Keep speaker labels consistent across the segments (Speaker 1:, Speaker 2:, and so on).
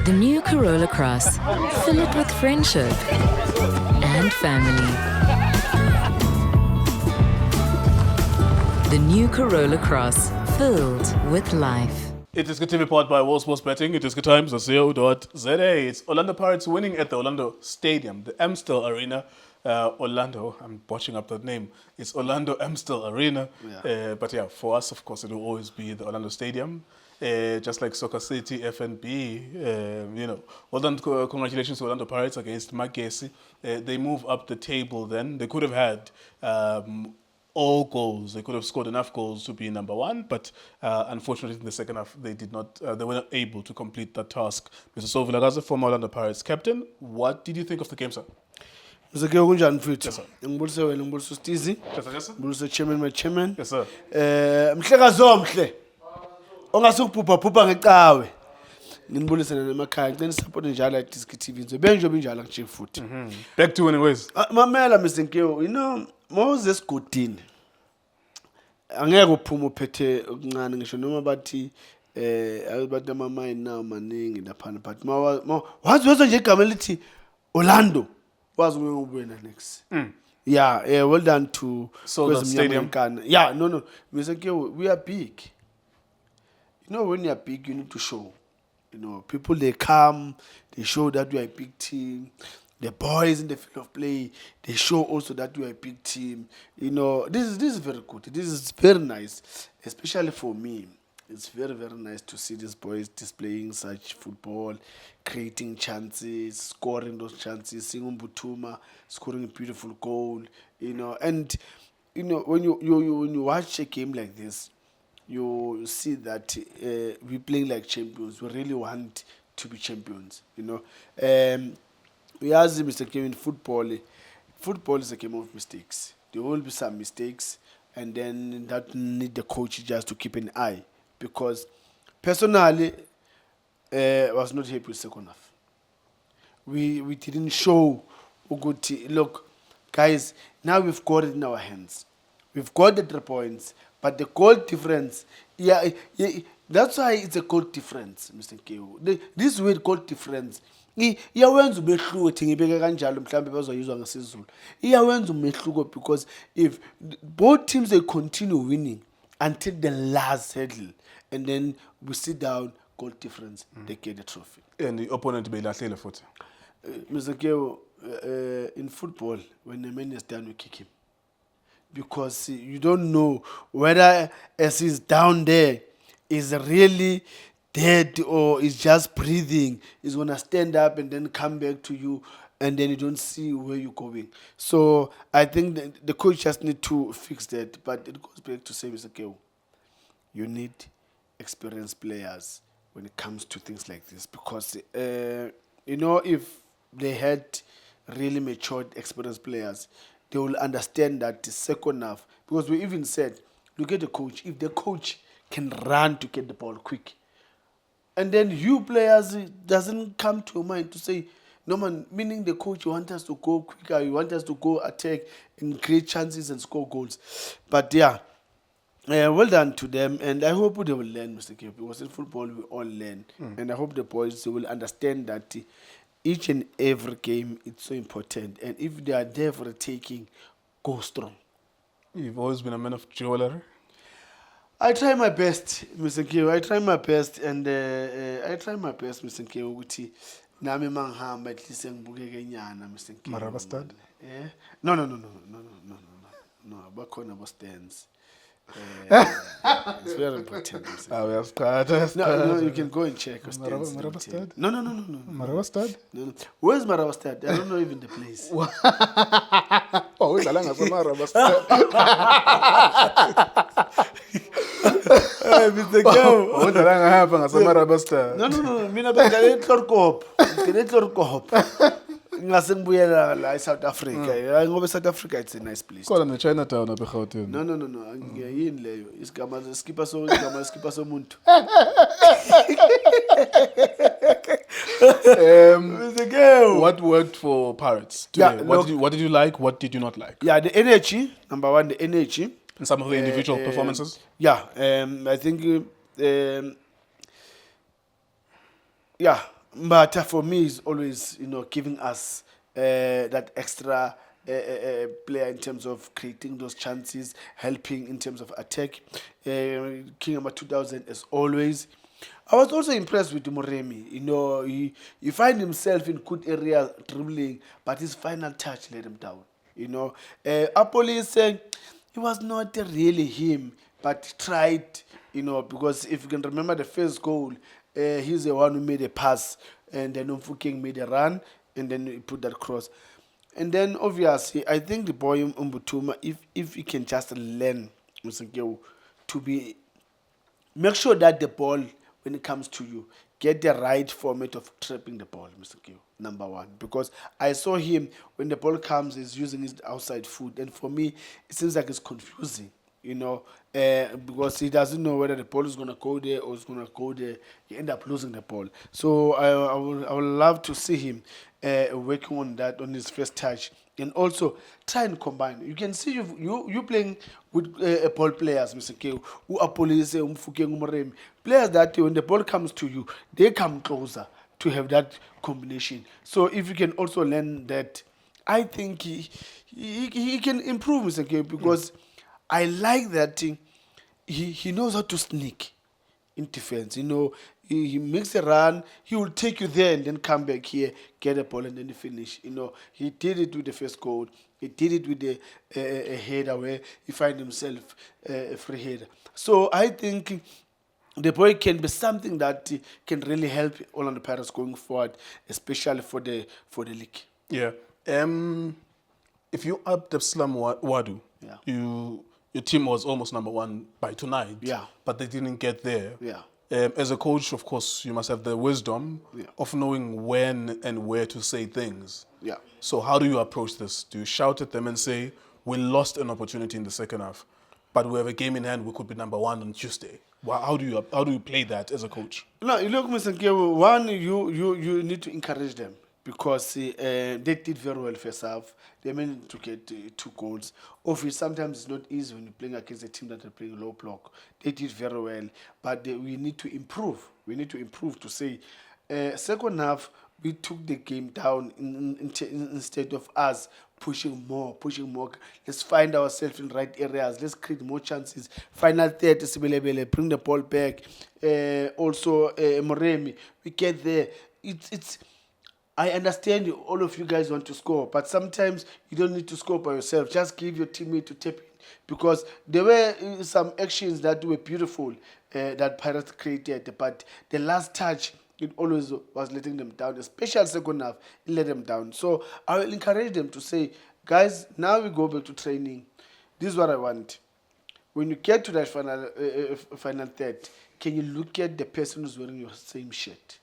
Speaker 1: The new Corolla Cross. Fill it with friendship and family. The new Corolla Cross. Filled with life.
Speaker 2: iDiskiTV powered by World Sports Betting. iDiskiTimes.co.za. It's Orlando Pirates winning at the Orlando Stadium, the Amstel Arena. Orlando, I'm botching up that name. It's Orlando Amstel Arena.
Speaker 3: Yeah.
Speaker 2: But yeah, for us, of course, it will always be the Orlando Stadium. Just like Soccer City, FNB, well done, congratulations to Orlando Pirates against Magesi. They move up the table then. They could have had all goals. They could have scored enough goals to be number one, but unfortunately in the second half they did not. They were not able to complete that task. Mr. Tso Vilakazi, former Orlando Pirates captain, what did you think of the game, sir?
Speaker 3: Mzake kunjani mfethu?
Speaker 2: Yes, sir.
Speaker 3: Ngibulise wena, ngibulise uStizi.
Speaker 2: Yes, sir. Yes, sir.
Speaker 3: Ngibulise chairman my chairman.
Speaker 2: Yes, sir.
Speaker 3: Mhlekazo mhle. Ongasukubhubha bhubha ngecawe. Nginibulise nemakhaya. Ngicela support njalo iDiskiTV. Ngizobe nje njalo nje futhi.
Speaker 2: Back to winning ways.
Speaker 3: Mamela Mr. Nkewu, Moses Godini. Angeke uphuma uphethe okuncane ngisho noma bathi abantu amamine nawo maningi laphana, but wazi nje igama lithi Orlando. Was we win next? Yeah, well done to
Speaker 2: Sold Out Stadium.
Speaker 3: Yeah, no. We are big. When you are big, you need to show. People they come, they show that we are a big team. The boys in the field of play, they show also that we are a big team. This is very good. This is very nice, especially for me. It's very, very nice to see these boys displaying such football, creating chances, scoring those chances, seeing Mbuthuma scoring a beautiful goal, and when you watch a game like this, you see that we're playing like champions. We really want to be champions, We ask Mr. Kevin, football is a game of mistakes. There will be some mistakes, and then that need the coach just to keep an eye. Because personally, I was not happy with second half. We didn't show a good team. Look, guys, now we've got it in our hands. We've got the 3 points, but the goal difference, yeah, that's why it's a goal difference, Mr. Kewu. This word goal difference, iyawenza umehluko thi ngibeke kanjalo mhlambe bazoyizwa ngesizulu. Iyawenza umehluko because if both teams they continue winning until the last hurdle, and then we sit down, goal difference, they get the trophy.
Speaker 2: And the opponent be lahlele futhi.
Speaker 3: Mr. Kewu, in football, when the man is down, we kick him. Because you don't know whether as he's down there, is really dead or is just breathing. He's going to stand up and then come back to you, and then you don't see where you're going. So I think the coach just need to fix that. But it goes back to say, Mr. Kewu, you need experienced players when it comes to things like this. Because, if they had really matured, experienced players, they will understand that the second half, because we even said, look at the coach. If the coach can run to get the ball quick, and then you players, it doesn't come to your mind to say, no man, meaning the coach, you want us to go quicker, you want us to go attack and create chances and score goals. But yeah, well done to them, and I hope they will learn, Mr. Kewu, because in football we all learn. And I hope the boys will understand that each and every game it's so important, and if they are there for the taking, go strong.
Speaker 2: You've always been a man of jewelry.
Speaker 3: I try my best, Mr. Kewu. I try my best, and Mr. Kewu, ukuthi nami mangihamba at least ngibukeke nyana, Mr. Kewu.
Speaker 2: Maraba stud?
Speaker 3: Yeah. No. Bakhona abo stands. It's very important.
Speaker 2: We have started.
Speaker 3: No, you can go and check.
Speaker 2: Maraba stud?
Speaker 3: No.
Speaker 2: Maraba stud?
Speaker 3: No. Where's Maraba stud? I don't know even the place.
Speaker 2: Oh, we don't have Maraba stud.
Speaker 3: Mr. Kewu.
Speaker 2: Oh, we don't have Maraba stud.
Speaker 3: No. Mina bengale Tlorkop. Ngene Tlorkop. Ngase ngibuyela la South Africa. Ngoba South Africa it's a nice place.
Speaker 2: Call in the Chinatown up eGauteng.
Speaker 3: No. Yini leyo? Isigama skipper somuntu. Mr. Kewu.
Speaker 2: What worked for Pirates today?
Speaker 3: Yeah,
Speaker 2: What did you like? What did you not like?
Speaker 3: Yeah, the energy. Number one, the energy.
Speaker 2: And some of the individual performances?
Speaker 3: Yeah, I think But for me, it's always, giving us that extra player in terms of creating those chances, helping in terms of attack. King number 2000, as always. I was also impressed with Moremi. He find himself in good areas dribbling, but his final touch let him down. Apoli is saying it was not really him, but he tried. Because if you can remember the first goal, he's the one who made a pass, and then Mfuking made a run, and then he put that cross. And then obviously, I think the boy Mbuthuma, if he can just learn to be, make sure that the ball, when it comes to you, get the right format of trapping the ball, Mr. Q, number one. Because I saw him, when the ball comes, he's using his outside foot. And for me, it seems like it's confusing, because he doesn't know whether the ball is going to go there or it's going to go there. He end up losing the ball. So I would love to see him working on that on his first touch. And also try and combine. You can see you playing with ball players, Mr. K, who are police, players that when the ball comes to you, they come closer to have that combination. So if you can also learn that, I think he can improve, Mr. K, because I like that he knows how to sneak in defense. He makes a run, he will take you there and then come back here, get a ball and then finish. He did it with the first goal. He did it with a header where he find himself a free header. So I think the boy can be something that can really help Orlando Pirates going forward, especially for the league.
Speaker 2: Yeah. If you up the Slum Wadu,
Speaker 3: Yeah.
Speaker 2: your team was almost number one by tonight.
Speaker 3: Yeah.
Speaker 2: But they didn't get there.
Speaker 3: Yeah.
Speaker 2: As a coach, of course, you must have the wisdom of knowing when and where to say things.
Speaker 3: Yeah.
Speaker 2: So how do you approach this? Do you shout at them and say, we lost an opportunity in the second half, but we have a game in hand, we could be number one on Tuesday? Well, how do you play that as a coach?
Speaker 3: No, you look, Mr. Nkewu, one, you need to encourage them because they did very well first half. They managed to get 2 goals. Obviously, sometimes it's not easy when you're playing against a team that are playing low block. They did very well, but we need to improve. We need to improve to say, second half, we took the game down instead of us pushing more. Let's find ourselves in the right areas. Let's create more chances. Final third, bring the ball back. Also, Moremi, we get there. I understand all of you guys want to score, but sometimes you don't need to score by yourself. Just give your teammate to tap in. Because there were some actions that were beautiful that Pirates created, but the last touch, it always was letting them down, especially second half, it let them down. So I will encourage them to say, guys, now we go back to training. This is what I want. When you get to that final third, can you look at the person who's wearing your same shirt?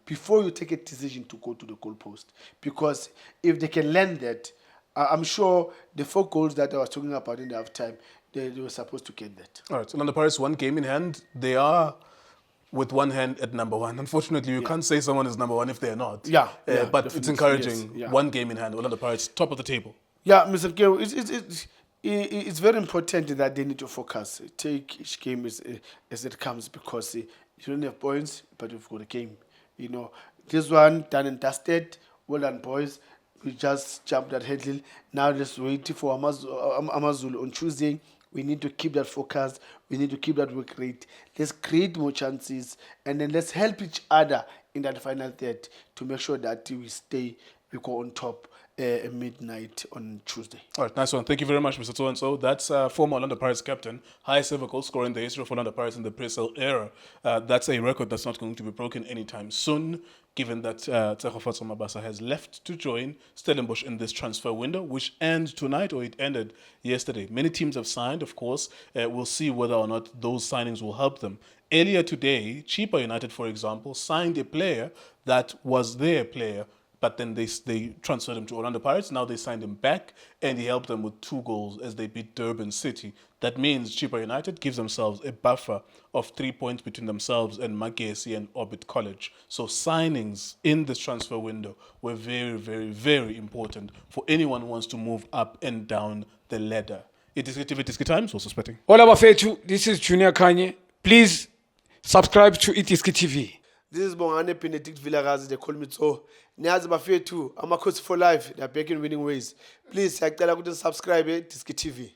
Speaker 3: Before you take a decision to go to the goalpost. Because if they can learn that, I'm sure the 4 goals that I was talking about in the halftime, they were supposed to get that.
Speaker 2: All right, so Orlando Pirates, 1 game in hand. They are with one hand at number one. Unfortunately, you can't say someone is number one if they're not. But it's encouraging.
Speaker 3: Yes,
Speaker 2: 1 game in hand. Orlando Pirates, top of the table.
Speaker 3: Yeah, Mr. Geo, it's very important that they need to focus. Take each game as it comes because you don't have points, but you've got a game. This one done and dusted. Well done, boys. We just jumped that hurdle. Now let's wait for Amazulu on Tuesday. We need to keep that focus. We need to keep that work rate. Let's create more chances, and then let's help each other in that final third to make sure that we go on top at midnight on Tuesday.
Speaker 2: All right, nice one. Thank you very much, Mr. So that's former Orlando Pirates captain, highest ever goal scorer in the history of Orlando Pirates in the pre-sale era. That's a record that's not going to be broken anytime soon, given that Tso Vilakazi has left to join Stellenbosch in this transfer window, which ends tonight, or it ended yesterday. Many teams have signed, of course. We'll see whether or not those signings will help them. Earlier today, Chippa United, for example, signed a player that was their player, but then they transferred him to Orlando Pirates. Now they signed him back, and he helped them with 2 goals as they beat Durban City. That means Chippa United gives themselves a buffer of 3 points between themselves and Magesi and Orbit College. So signings in this transfer window were very, very, very important for anyone who wants to move up and down the ladder. iDiski Times, also spetting.
Speaker 4: Hola Bafetu, this is Junior Kanye. Please subscribe to iDiskiTV.
Speaker 3: This is Bongane Benedict Vilakazi, they call me Tso. Niyazi bafethu, Amakhosi for life, they are back in winning ways. Please, siyacela ukuthi subscribe iDiski TV.